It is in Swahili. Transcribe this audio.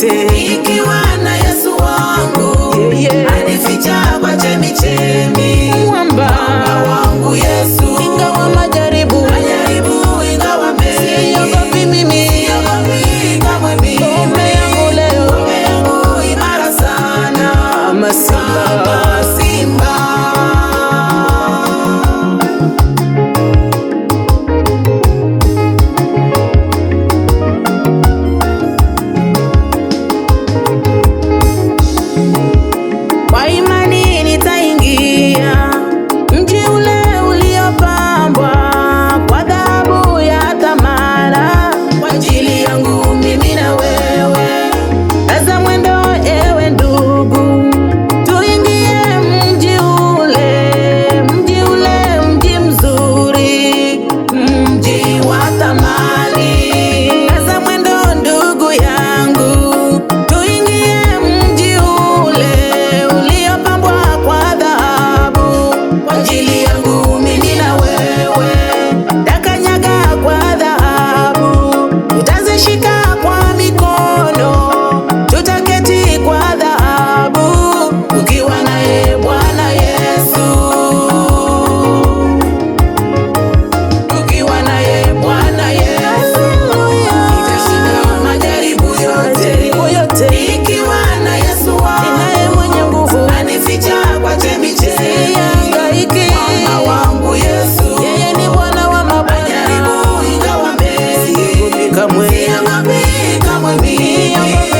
yote. Nikiwa na Yesu wangu, anificha kwa chemichemi. Mwamba wangu Yesu, ingawa majaribu ingawa mengi, siogopi mimi, siogopi kamwe mimi. ngome yangu leo, Ngome yangu imara sana, kama simba. kama simba. Kwa imani nitaingia mji ule uliopambwa kwa dhahabu ya thamana, Kwa ajili yangu mimi na wewe, kaza mwendo ewe ndugu, tuingie mji ule, mji mzuri, mji wa thamani. Kaza mwendo ndugu yangu, tuingie mji ule uliopambwa kwa dhahabu. kwa ajili yangu mimi na wewe, Takanyaga kwa dhahabu, tutazishika kwa mikono, tutaketi kwa dhahabu, ukiwa naye Bwana Yesu, ukiwa naye Bwana Yesu, nitashinda majaribu yote. Nikiwa na Yesu ninaye wangu, mwenye nguvu, anificha kwa chemichemi. sihangaiki. Mwamba wangu Yesu, Yeye ni Bwana wa majaribu mabwana, ingawa mengi, siogopi kamwe, siogopi kamwe mimi.